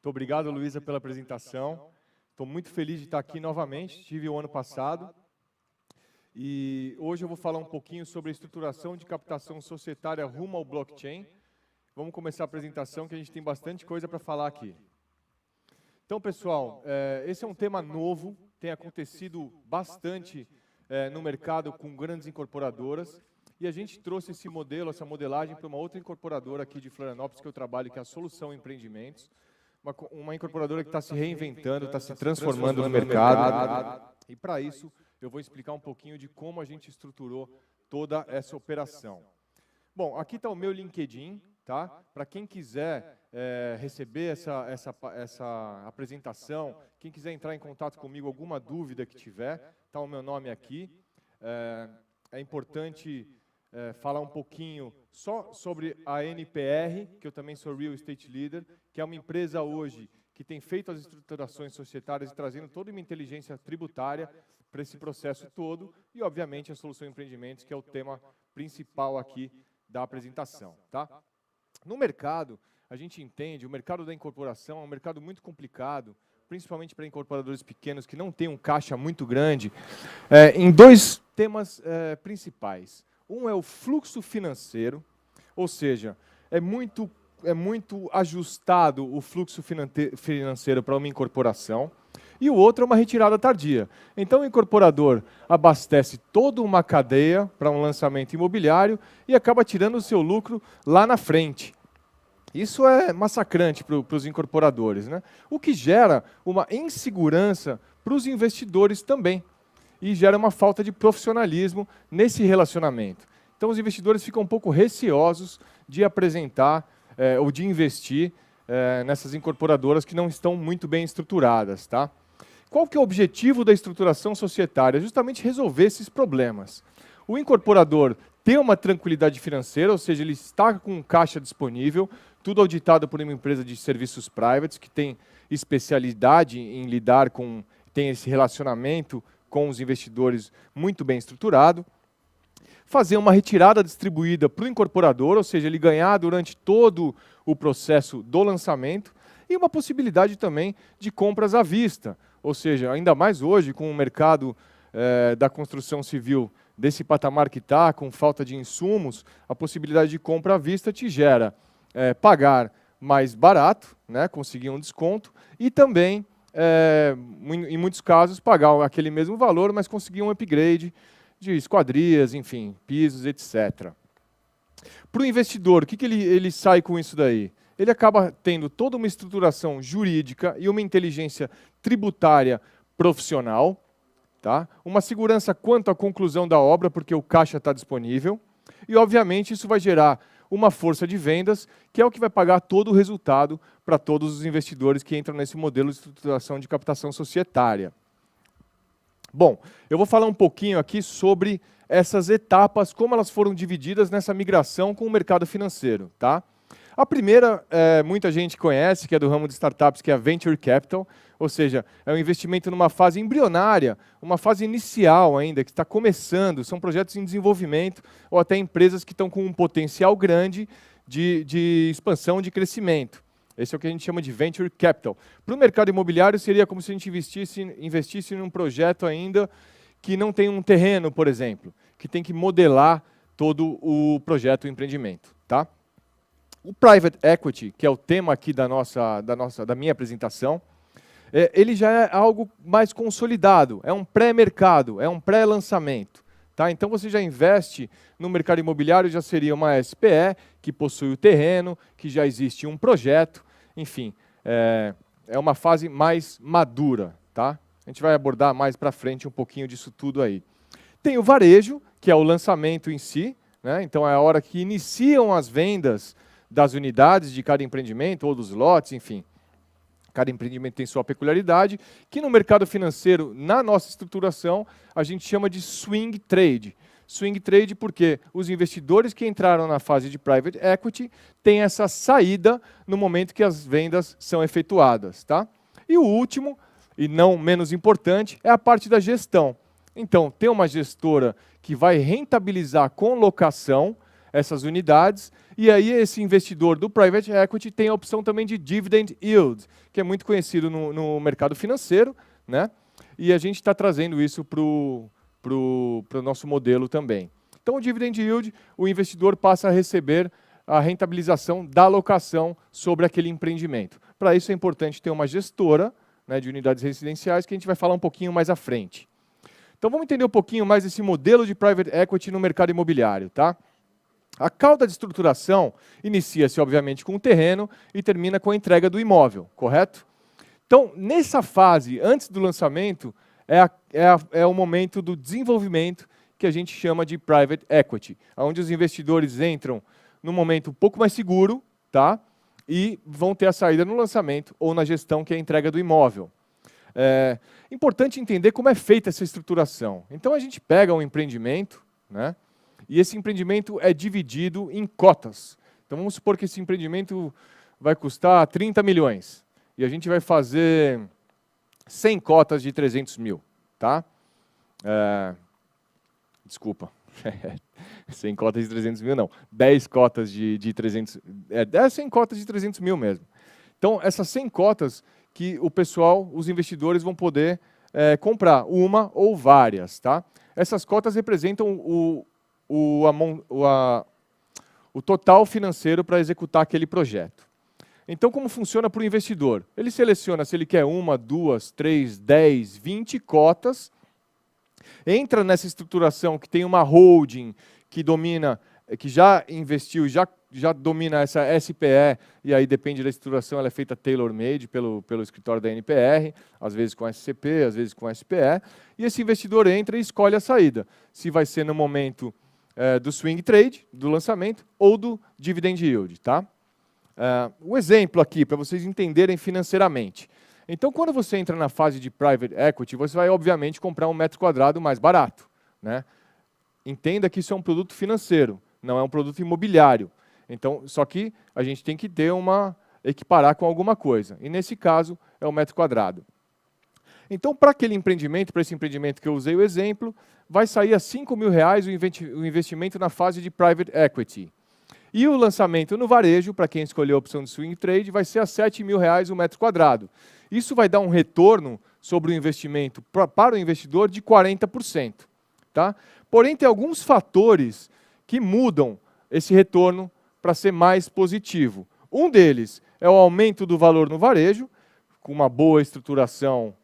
Muito obrigado, Luísa, pela apresentação. Estou muito feliz de estar aqui novamente, estive o ano passado. E hoje eu vou falar um pouquinho sobre a estruturação de captação societária rumo ao blockchain. Vamos começar a apresentação, que a gente tem bastante coisa para falar aqui. Então, pessoal, esse é um tema novo, tem acontecido bastante no mercado com grandes incorporadoras. E a gente trouxe esse modelo, essa modelagem, para uma outra incorporadora aqui de Florianópolis, que eu trabalho, que é a Solução Empreendimentos. Uma incorporadora que está se reinventando, está se transformando no mercado. E para isso, eu vou explicar um pouquinho de como a gente estruturou toda essa operação. Bom, aqui está o meu LinkedIn, tá? Para quem quiser receber essa apresentação, quem quiser entrar em contato comigo, alguma dúvida que tiver, está o meu nome aqui. É importante falar um pouquinho só sobre a NPR, que eu também sou Real Estate Leader, que é uma empresa hoje que tem feito as estruturações societárias e trazendo toda uma inteligência tributária para esse processo todo, e obviamente a Solução Empreendimentos, que é o tema principal aqui da apresentação. Tá? No mercado, a gente entende, o mercado da incorporação é um mercado muito complicado, principalmente para incorporadores pequenos que não têm um caixa muito grande, em dois temas principais. Um é o fluxo financeiro, ou seja, é muito ajustado o fluxo financeiro para uma incorporação, e o outro é uma retirada tardia. Então o incorporador abastece toda uma cadeia para um lançamento imobiliário e acaba tirando o seu lucro lá na frente. Isso é massacrante para os incorporadores, né? O que gera uma insegurança para os investidores também. E gera uma falta de profissionalismo nesse relacionamento. Então, os investidores ficam um pouco receosos de apresentar ou de investir nessas incorporadoras que não estão muito bem estruturadas. Tá? Qual que é o objetivo da estruturação societária? Justamente resolver esses problemas. O incorporador tem uma tranquilidade financeira, ou seja, ele está com caixa disponível, tudo auditado por uma empresa de serviços privates, que tem especialidade em lidar com, tem esse relacionamento com os investidores muito bem estruturado, fazer uma retirada distribuída para o incorporador, ou seja, ele ganhar durante todo o processo do lançamento, e uma possibilidade também de compras à vista, ou seja, ainda mais hoje com o mercado da construção civil desse patamar que está, com falta de insumos, a possibilidade de compra à vista te gera pagar mais barato, né, conseguir um desconto, e também em muitos casos, pagar aquele mesmo valor, mas conseguir um upgrade de esquadrias, enfim, pisos, etc. Para o investidor, o que ele sai com isso daí? Ele acaba tendo toda uma estruturação jurídica e uma inteligência tributária profissional, tá? Uma segurança quanto à conclusão da obra, porque o caixa está disponível, e, obviamente, isso vai gerar uma força de vendas, que é o que vai pagar todo o resultado para todos os investidores que entram nesse modelo de estruturação de captação societária. Bom, eu vou falar um pouquinho aqui sobre essas etapas, como elas foram divididas nessa migração com o mercado financeiro. Tá? A primeira, muita gente conhece, que é do ramo de startups, que é a Venture Capital, ou seja, é um investimento numa fase embrionária, uma fase inicial ainda, que está começando, são projetos em desenvolvimento, ou até empresas que estão com um potencial grande de expansão, de crescimento. Esse é o que a gente chama de Venture Capital. Para o mercado imobiliário, seria como se a gente investisse num projeto ainda que não tem um terreno, por exemplo, que tem que modelar todo o projeto, o empreendimento. Tá? O Private Equity, que é o tema aqui da minha apresentação, ele já é algo mais consolidado, é um pré-mercado, é um pré-lançamento. Tá? Então, você já investe no mercado imobiliário, já seria uma SPE, que possui o terreno, que já existe um projeto, enfim, é uma fase mais madura. Tá? A gente vai abordar mais para frente um pouquinho disso tudo aí. Tem o varejo, que é o lançamento em si, né? Então é a hora que iniciam as vendas das unidades de cada empreendimento, ou dos lotes, enfim. Cada empreendimento tem sua peculiaridade, que no mercado financeiro, na nossa estruturação, a gente chama de swing trade. Swing trade porque os investidores que entraram na fase de private equity têm essa saída no momento que as vendas são efetuadas. Tá? E o último, e não menos importante, é a parte da gestão. Então, tem uma gestora que vai rentabilizar com locação essas unidades, e aí esse investidor do private equity tem a opção também de dividend yield, que que é muito conhecido no mercado financeiro, né? E a gente está trazendo isso para o nosso modelo também. Então, o dividend yield, o investidor passa a receber a rentabilização da alocação sobre aquele empreendimento. Para isso é importante ter uma gestora, né, de unidades residenciais, que a gente vai falar um pouquinho mais à frente. Então vamos entender um pouquinho mais esse modelo de private equity no mercado imobiliário, tá? A cauda de estruturação inicia-se, obviamente, com o terreno e termina com a entrega do imóvel, correto? Então, nessa fase, antes do lançamento, é o momento do desenvolvimento que a gente chama de private equity, onde os investidores entram num momento um pouco mais seguro, tá? E vão ter a saída no lançamento ou na gestão, que é a entrega do imóvel. É importante entender como é feita essa estruturação. Então, a gente pega um empreendimento, né? E esse empreendimento é dividido em cotas. Então, vamos supor que esse empreendimento vai custar 30 milhões. E a gente vai fazer 100 cotas de 300 mil, tá? Desculpa. 100 cotas de 300 mil, não. 10 cotas de 300... 100 cotas de 300 mil mesmo. Então, essas 100 cotas que o pessoal, os investidores vão poder comprar, uma ou várias, tá? Essas cotas representam o total financeiro para executar aquele projeto. Então, como funciona para o investidor? Ele seleciona se ele quer 1, 2, 3, 10, 20 cotas, entra nessa estruturação que tem uma holding que domina, que já investiu, já domina essa SPE, e aí depende da estruturação, ela é feita tailor-made pelo escritório da NPR, às vezes com SCP, às vezes com SPE, e esse investidor entra e escolhe a saída, se vai ser no momento do swing trade, do lançamento, ou do dividend yield, tá? O exemplo aqui, para vocês entenderem financeiramente. Então, quando você entra na fase de private equity, você vai, obviamente, comprar um metro quadrado mais barato, né? Entenda que isso é um produto financeiro, não é um produto imobiliário. Então, só que a gente tem que ter equiparar com alguma coisa. E, nesse caso, é o metro quadrado. Então, para aquele empreendimento, para esse empreendimento que eu usei o exemplo, vai sair a R$5 mil o investimento na fase de private equity. E o lançamento no varejo, para quem escolheu a opção de swing trade, vai ser a R$7 mil o metro quadrado. Isso vai dar um retorno sobre o investimento para o investidor de 40%. Tá? Porém, tem alguns fatores que mudam esse retorno para ser mais positivo. Um deles é o aumento do valor no varejo, com uma boa estruturação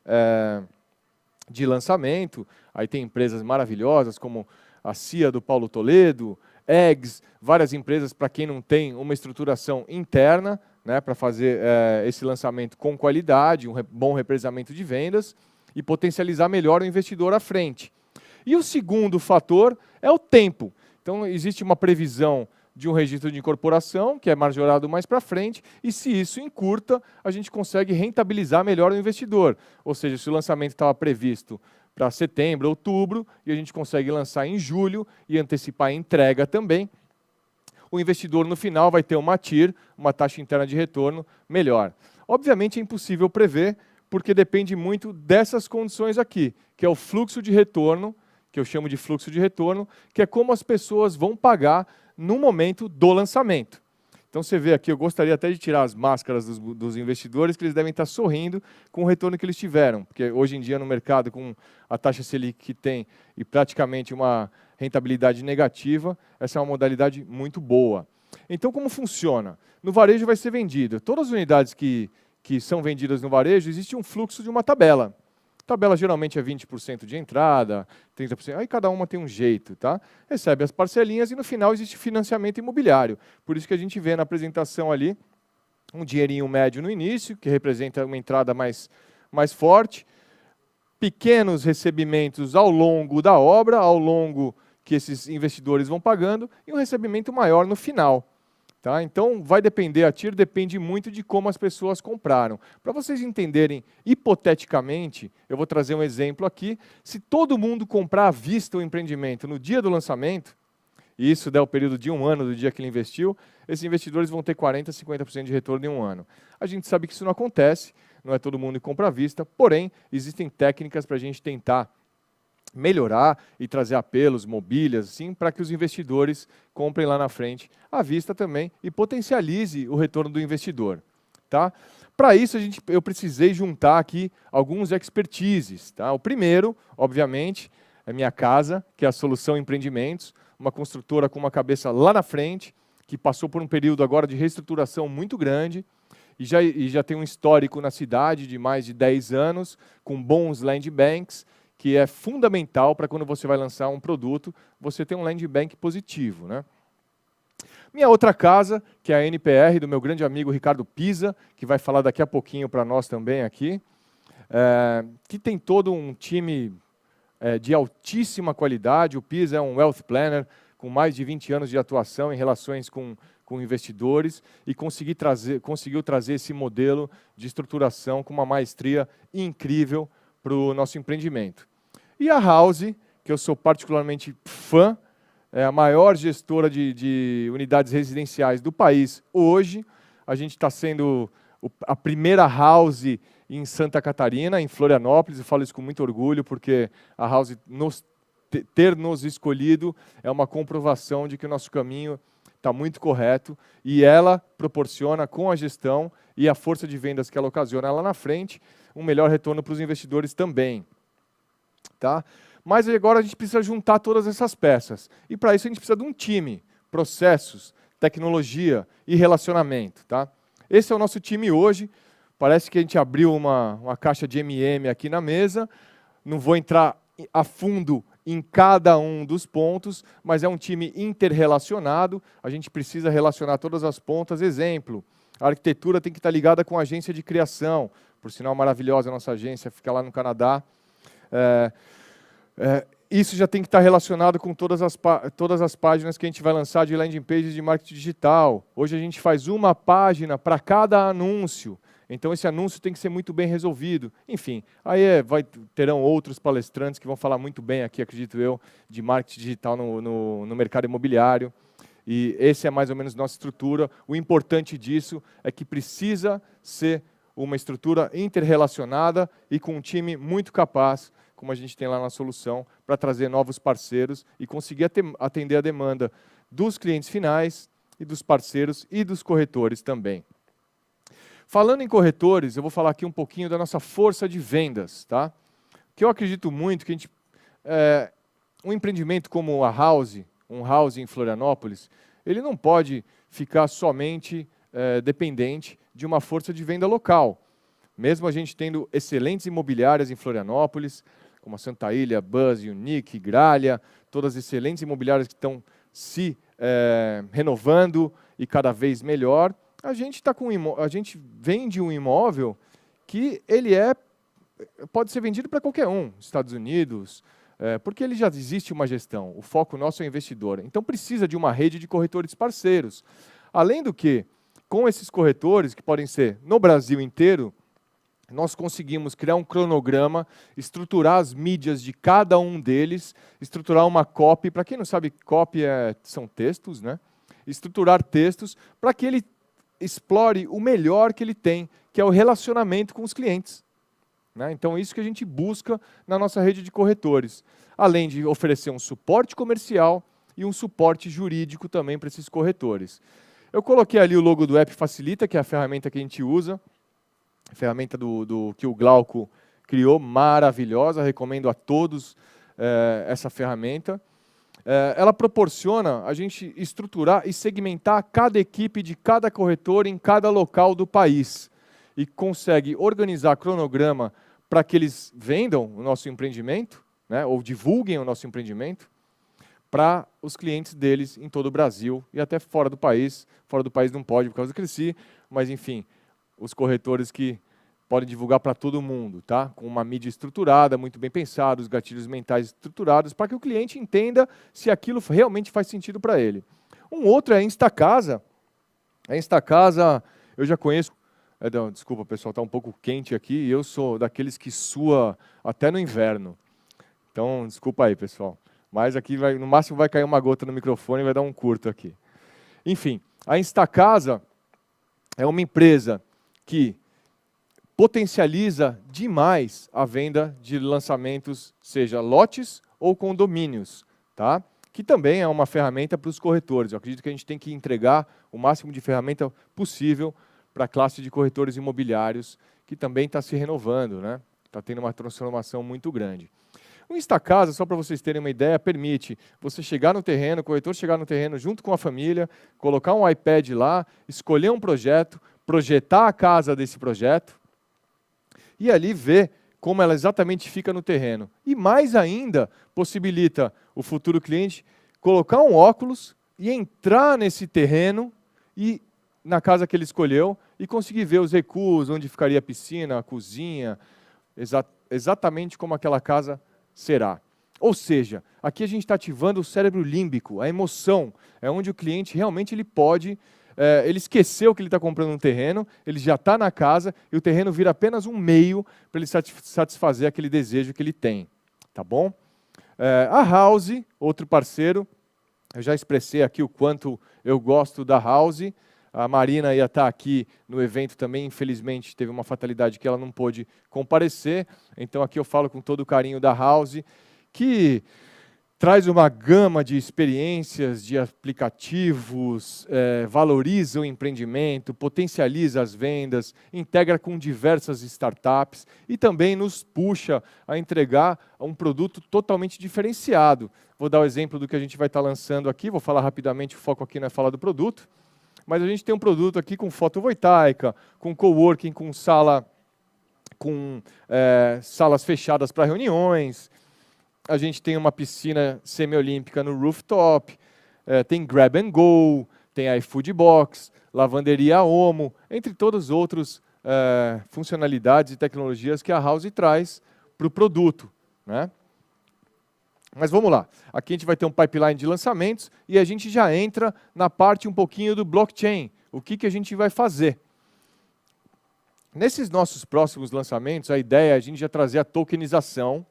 de lançamento. Aí tem empresas maravilhosas como a CIA do Paulo Toledo, Eggs, várias empresas para quem não tem uma estruturação interna, né, para fazer esse lançamento com qualidade, um bom represamento de vendas e potencializar melhor o investidor à frente. E o segundo fator é o tempo. Então, existe uma previsão de um registro de incorporação, que é majorado mais para frente, e se isso encurta, a gente consegue rentabilizar melhor o investidor. Ou seja, se o lançamento estava previsto para setembro, outubro, e a gente consegue lançar em julho e antecipar a entrega também, o investidor no final vai ter uma TIR, uma taxa interna de retorno, melhor. Obviamente é impossível prever, porque depende muito dessas condições aqui, que é o fluxo de retorno, que eu chamo de fluxo de retorno, que é como as pessoas vão pagar no momento do lançamento. Então você vê aqui, eu gostaria até de tirar as máscaras dos investidores, que eles devem estar sorrindo com o retorno que eles tiveram, porque hoje em dia no mercado, com a taxa Selic que tem e praticamente uma rentabilidade negativa, essa é uma modalidade muito boa. Então como funciona? No varejo vai ser vendido. Todas as unidades que são vendidas no varejo, existe um fluxo de uma tabela. A tabela geralmente é 20% de entrada, 30%, aí cada uma tem um jeito, tá? Recebe as parcelinhas e no final existe financiamento imobiliário. Por isso que a gente vê na apresentação ali um dinheirinho médio no início, que representa uma entrada mais forte, pequenos recebimentos ao longo da obra, ao longo que esses investidores vão pagando, e um recebimento maior no final. Tá? Então, vai depender, a TIR depende muito de como as pessoas compraram. Para vocês entenderem, hipoteticamente, eu vou trazer um exemplo aqui, se todo mundo comprar à vista o empreendimento no dia do lançamento, e isso der o período de 1 ano do dia que ele investiu, esses investidores vão ter 40%, 50% de retorno em 1 ano. A gente sabe que isso não acontece, não é todo mundo que compra à vista, porém, existem técnicas para a gente tentar melhorar e trazer apelos, mobílias, assim, para que os investidores comprem lá na frente à vista também e potencialize o retorno do investidor. tá? Para isso, eu precisei juntar aqui alguns expertises, tá? O primeiro, obviamente, é minha casa, que é a Solução Empreendimentos, uma construtora com uma cabeça lá na frente, que passou por um período agora de reestruturação muito grande, e já tem um histórico na cidade de mais de 10 anos, com bons land banks, que é fundamental para quando você vai lançar um produto, você ter um land bank positivo, né? Minha outra casa, que é a NPR, do meu grande amigo Ricardo Pisa, que vai falar daqui a pouquinho para nós também aqui, que tem todo um time de altíssima qualidade. O Pisa é um wealth planner com mais de 20 anos de atuação em relações com investidores e conseguiu trazer esse modelo de estruturação com uma maestria incrível para o nosso empreendimento. E a House, que eu sou particularmente fã, é a maior gestora de unidades residenciais do país hoje. A gente está sendo a primeira House em Santa Catarina, em Florianópolis. Eu falo isso com muito orgulho, porque a House ter nos escolhido é uma comprovação de que o nosso caminho está muito correto, e ela proporciona, com a gestão e a força de vendas que ela ocasiona lá na frente, um melhor retorno para os investidores também. Tá? Mas agora a gente precisa juntar todas essas peças. E para isso a gente precisa de um time, processos, tecnologia e relacionamento. Tá? Esse é o nosso time hoje. Parece que a gente abriu uma caixa de M&M aqui na mesa. Não vou entrar a fundo em cada um dos pontos, mas é um time interrelacionado. A gente precisa relacionar todas as pontas. Exemplo, a arquitetura tem que estar ligada com a agência de criação. Por sinal, maravilhosa a nossa agência, fica lá no Canadá. Isso já tem que estar relacionado com todas as páginas que a gente vai lançar de landing pages de marketing digital. Hoje a gente faz uma página para cada anúncio. Então esse anúncio tem que ser muito bem resolvido. Enfim, aí terão outros palestrantes que vão falar muito bem aqui, acredito eu, de marketing digital no mercado imobiliário. E esse é mais ou menos nossa estrutura. O importante disso é que precisa ser uma estrutura interrelacionada e com um time muito capaz, como a gente tem lá na solução, para trazer novos parceiros e conseguir atender a demanda dos clientes finais e dos parceiros e dos corretores também. Falando em corretores, eu vou falar aqui um pouquinho da nossa força de vendas. Tá? Que eu acredito muito que um empreendimento como a House, um House em Florianópolis, ele não pode ficar somente dependente de uma força de venda local. Mesmo a gente tendo excelentes imobiliárias em Florianópolis, como a Santa Ilha, Buzz, Unique, Gralha, todas excelentes imobiliárias que estão se renovando e cada vez melhor, a gente vende um imóvel que ele pode ser vendido para qualquer um, Estados Unidos, porque ele já existe uma gestão. O foco nosso é o investidor. Então precisa de uma rede de corretores parceiros. Além do que, com esses corretores, que podem ser no Brasil inteiro, nós conseguimos criar um cronograma, estruturar as mídias de cada um deles, estruturar uma copy. Para quem não sabe, copy são textos, né? Estruturar textos para que ele explore o melhor que ele tem, que é o relacionamento com os clientes. Né? Então, isso que a gente busca na nossa rede de corretores. Além de oferecer um suporte comercial e um suporte jurídico também para esses corretores. Eu coloquei ali o logo do App Facilita, que é a ferramenta que a gente usa, a ferramenta que o Glauco criou, maravilhosa, recomendo a todos essa ferramenta. Ela proporciona a gente estruturar e segmentar cada equipe de cada corretor em cada local do país e consegue organizar cronograma para que eles vendam o nosso empreendimento, né, ou divulguem o nosso empreendimento para os clientes deles em todo o Brasil e até fora do país. Fora do país não pode por causa do Cresci, mas enfim, os corretores que podem divulgar para todo mundo, tá? Com uma mídia estruturada, muito bem pensada, os gatilhos mentais estruturados, para que o cliente entenda se aquilo realmente faz sentido para ele. Um outro é a Instacasa. A Instacasa, eu já conheço. Desculpa, pessoal, está um pouco quente aqui, e eu sou daqueles que sua até no inverno. Então, desculpa aí, pessoal. Mas aqui, no máximo, vai cair uma gota no microfone e vai dar um curto aqui. Enfim, a Instacasa é uma empresa que potencializa demais a venda de lançamentos, seja lotes ou condomínios, tá? Que também é uma ferramenta para os corretores. Eu acredito que a gente tem que entregar o máximo de ferramenta possível para a classe de corretores imobiliários, que também está se renovando, né? Está tendo uma transformação muito grande. O Instacasa, só para vocês terem uma ideia, permite você chegar no terreno, o corretor chegar no terreno junto com a família, colocar um iPad lá, escolher um projeto, projetar a casa desse projeto e ali ver como ela exatamente fica no terreno. E mais ainda, possibilita o futuro cliente colocar um óculos e entrar nesse terreno e na casa que ele escolheu e conseguir ver os recuos, onde ficaria a piscina, a cozinha, exatamente como aquela casa será. Ou seja, aqui a gente está ativando o cérebro límbico, a emoção, é onde o cliente realmente ele pode, ele esqueceu que ele está comprando um terreno, ele já está na casa e o terreno vira apenas um meio para ele satisfazer aquele desejo que ele tem. Tá bom? A House, outro parceiro, eu já expressei aqui o quanto eu gosto da House. A Marina ia estar aqui no evento também, infelizmente teve uma fatalidade que ela não pôde comparecer, então aqui eu falo com todo o carinho da House, que traz uma gama de experiências, de aplicativos, valoriza o empreendimento, potencializa as vendas, integra com diversas startups e também nos puxa a entregar um produto totalmente diferenciado. Vou dar o exemplo do que a gente vai estar lançando aqui, vou falar rapidamente, o foco aqui não é falar do produto, mas a gente tem um produto aqui com fotovoltaica, com coworking, com salas fechadas para reuniões. A gente tem uma piscina semiolímpica no rooftop, tem grab and go, tem iFood Box, lavanderia Omo, entre todas as outras funcionalidades e tecnologias que a House traz para o produto, né? Mas vamos lá, aqui a gente vai ter um pipeline de lançamentos e a gente já entra na parte um pouquinho do blockchain. O que a gente vai fazer? Nesses nossos próximos lançamentos, a ideia é a gente já trazer a tokenização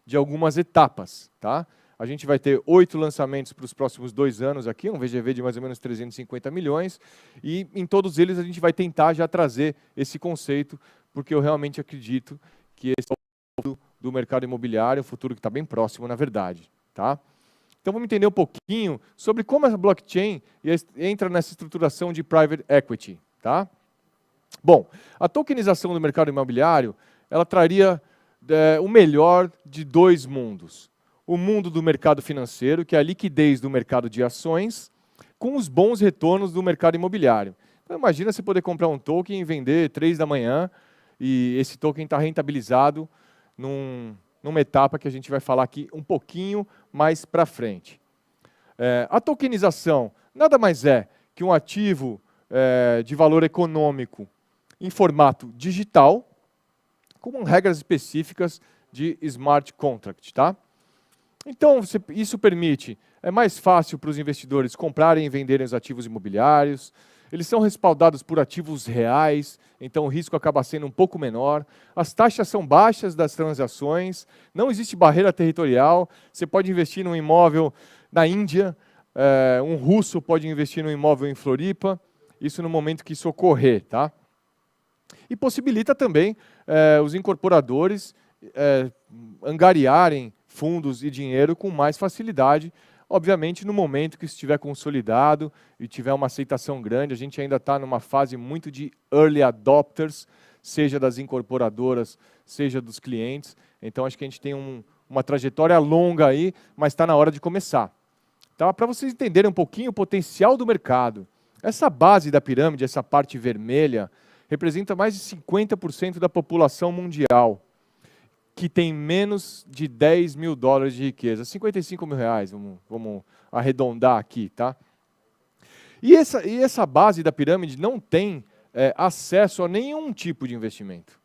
de algumas etapas. Tá? A gente vai ter 8 lançamentos para os próximos 2 anos aqui, um VGV de mais ou menos 350 milhões, e em todos eles a gente vai tentar já trazer esse conceito, porque eu realmente acredito que esse é o futuro do mercado imobiliário, um futuro que está bem próximo, na verdade. Tá? Então vamos entender um pouquinho sobre como a blockchain entra nessa estruturação de private equity. Tá? Bom, a tokenização do mercado imobiliário, ela traria o melhor de 2 mundos. O mundo do mercado financeiro, que é a liquidez do mercado de ações, com os bons retornos do mercado imobiliário. Então imagina você poder comprar um token e vender 3 da manhã, e esse token está rentabilizado numa etapa que a gente vai falar aqui um pouquinho mais para frente. A tokenização nada mais é que um ativo de valor econômico em formato digital, com regras específicas de smart contract. Tá? Então, isso permite, é mais fácil para os investidores comprarem e venderem os ativos imobiliários, eles são respaldados por ativos reais, então o risco acaba sendo um pouco menor. As taxas são baixas das transações, não existe barreira territorial. Você pode investir num imóvel na Índia, um russo pode investir num imóvel em Floripa, isso no momento que isso ocorrer. Tá? E possibilita também os incorporadores angariarem fundos e dinheiro com mais facilidade. Obviamente, no momento que estiver consolidado e tiver uma aceitação grande, a gente ainda está numa fase muito de early adopters, seja das incorporadoras, seja dos clientes. Então, acho que a gente tem uma trajetória longa aí, mas está na hora de começar. Tá? Para vocês entenderem um pouquinho o potencial do mercado, essa base da pirâmide, essa parte vermelha, representa mais de 50% da população mundial, que tem menos de 10 mil dólares de riqueza, 55 mil reais, vamos arredondar aqui. Tá? E essa base da pirâmide não tem acesso a nenhum tipo de investimento.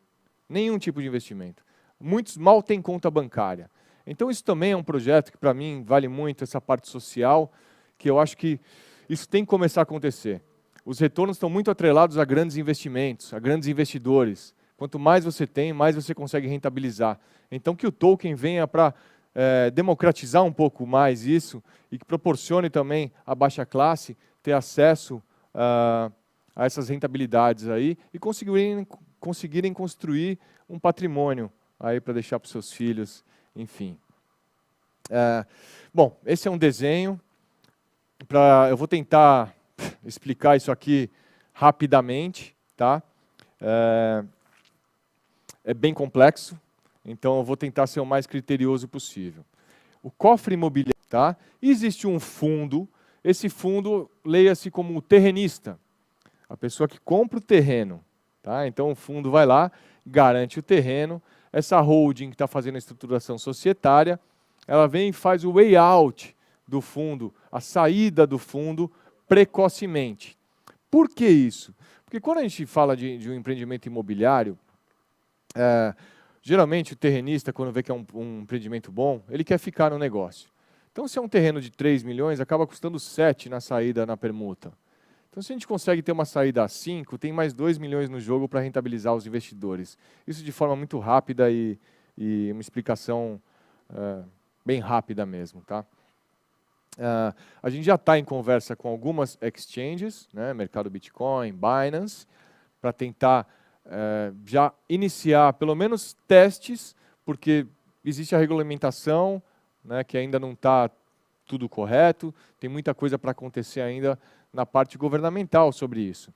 Nenhum tipo de investimento. Muitos mal têm conta bancária. Então isso também é um projeto que para mim vale muito, essa parte social, que eu acho que isso tem que começar a acontecer. Os retornos estão muito atrelados a grandes investimentos, a grandes investidores. Quanto mais você tem, mais você consegue rentabilizar. Então, que o token venha para democratizar um pouco mais isso e que proporcione também à baixa classe ter acesso a essas rentabilidades aí e conseguirem construir um patrimônio aí para deixar para os seus filhos, enfim. Bom, esse é um desenho. Eu vou tentar explicar isso aqui rapidamente. tá? É bem complexo, então eu vou tentar ser o mais criterioso possível. O cofre imobiliário, tá? Existe um fundo, esse fundo leia-se como o terrenista, a pessoa que compra o terreno, tá? Então o fundo vai lá, garante o terreno, essa holding que está fazendo a estruturação societária, ela vem e faz o way out do fundo, a saída do fundo precocemente. Por que isso? Porque quando a gente fala de um empreendimento imobiliário, geralmente o terrenista, quando vê que é um empreendimento bom, ele quer ficar no negócio. Então, se é um terreno de 3 milhões, acaba custando 7 na saída, na permuta. Então, se a gente consegue ter uma saída a 5, tem mais 2 milhões no jogo para rentabilizar os investidores. Isso de forma muito rápida e uma explicação bem rápida mesmo, tá? A gente já está em conversa com algumas exchanges, né, mercado Bitcoin, Binance, para tentar já iniciar pelo menos testes, porque existe a regulamentação, né, que ainda não está tudo correto, tem muita coisa para acontecer ainda na parte governamental sobre isso.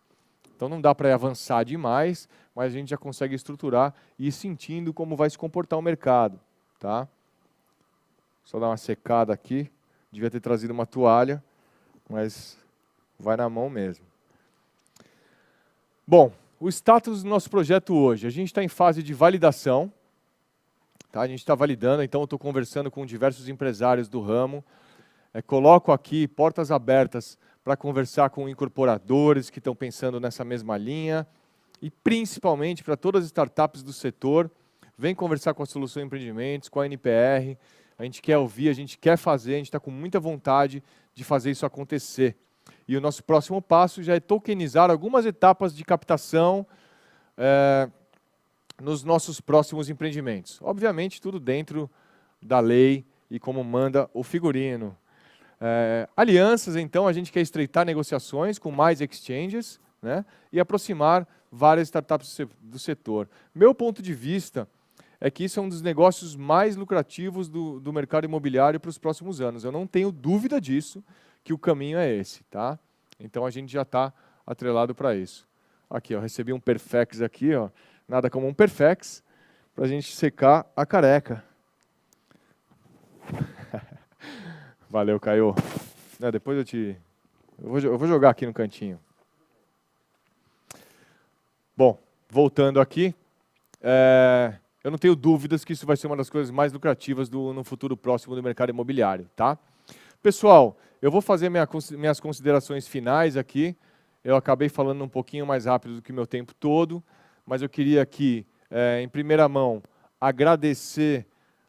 Então não dá para avançar demais, mas a gente já consegue estruturar e ir sentindo como vai se comportar o mercado, tá? Só dar uma secada aqui. Devia ter trazido uma toalha, mas vai na mão mesmo. Bom, o status do nosso projeto hoje. A gente está em fase de validação. Tá? A gente está validando, então eu estou conversando com diversos empresários do ramo. Coloco aqui portas abertas para conversar com incorporadores que estão pensando nessa mesma linha. E principalmente para todas as startups do setor. Vem conversar com a Solução Empreendimentos, com a NPR. A gente quer ouvir, a gente quer fazer, a gente está com muita vontade de fazer isso acontecer. E o nosso próximo passo já é tokenizar algumas etapas de captação nos nossos próximos empreendimentos. Obviamente, tudo dentro da lei e como manda o figurino. Alianças, então, a gente quer estreitar negociações com mais exchanges, né, e aproximar várias startups do setor. Meu ponto de vista é que isso é um dos negócios mais lucrativos do mercado imobiliário para os próximos anos. Eu não tenho dúvida disso, que o caminho é esse, tá? Então a gente já está atrelado para isso. Aqui, ó, recebi um Perfex aqui, ó, nada como um Perfex, para a gente secar a careca. Valeu, Caio. Depois eu vou jogar aqui no cantinho. Bom, voltando aqui, eu não tenho dúvidas que isso vai ser uma das coisas mais lucrativas no futuro próximo do mercado imobiliário, tá? Pessoal, eu vou fazer minhas considerações finais aqui. Eu acabei falando um pouquinho mais rápido do que o meu tempo todo, mas eu queria aqui, em primeira mão, agradecer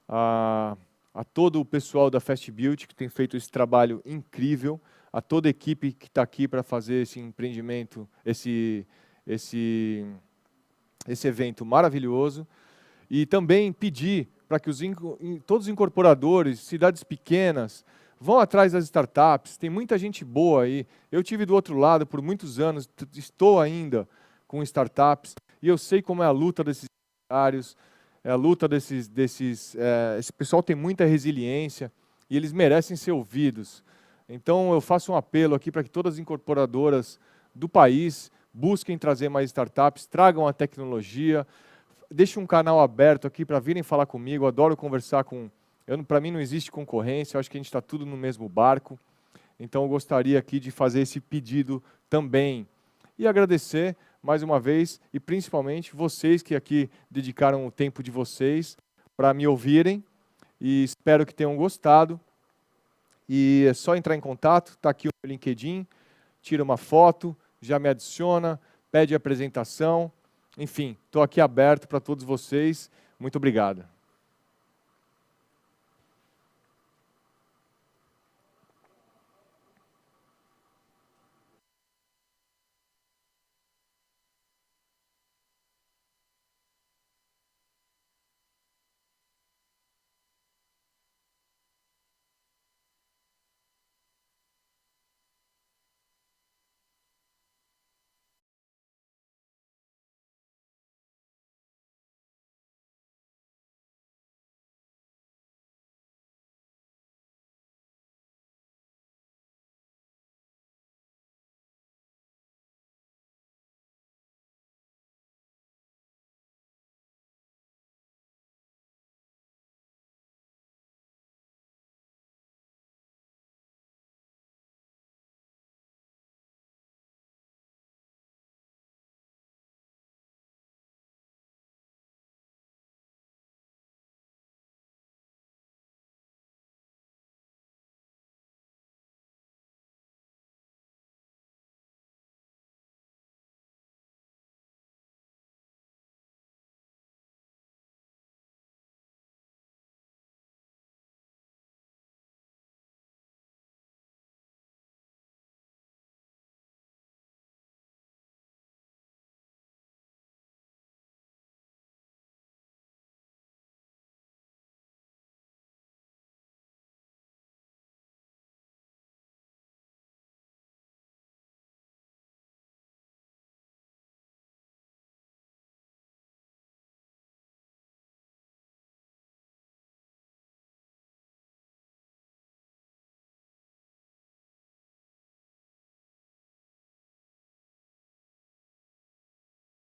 a todo o pessoal da Fast Built que tem feito esse trabalho incrível, a toda a equipe que está aqui para fazer esse empreendimento, esse evento maravilhoso. E também pedir para que todos os incorporadores, cidades pequenas, vão atrás das startups. Tem muita gente boa aí. Eu tive do outro lado por muitos anos, estou ainda com startups, e eu sei como é a luta desses empresários, a luta esse pessoal tem muita resiliência, e eles merecem ser ouvidos. Então eu faço um apelo aqui para que todas as incorporadoras do país busquem trazer mais startups, tragam a tecnologia, deixe um canal aberto aqui para virem falar comigo, eu adoro conversar com... Para mim não existe concorrência, eu acho que a gente está tudo no mesmo barco, então eu gostaria aqui de fazer esse pedido também. E agradecer mais uma vez, e principalmente vocês que aqui dedicaram o tempo de vocês para me ouvirem, e espero que tenham gostado. E é só entrar em contato, está aqui o LinkedIn, tira uma foto, já me adiciona, pede apresentação. Enfim, estou aqui aberto para todos vocês. Muito obrigado.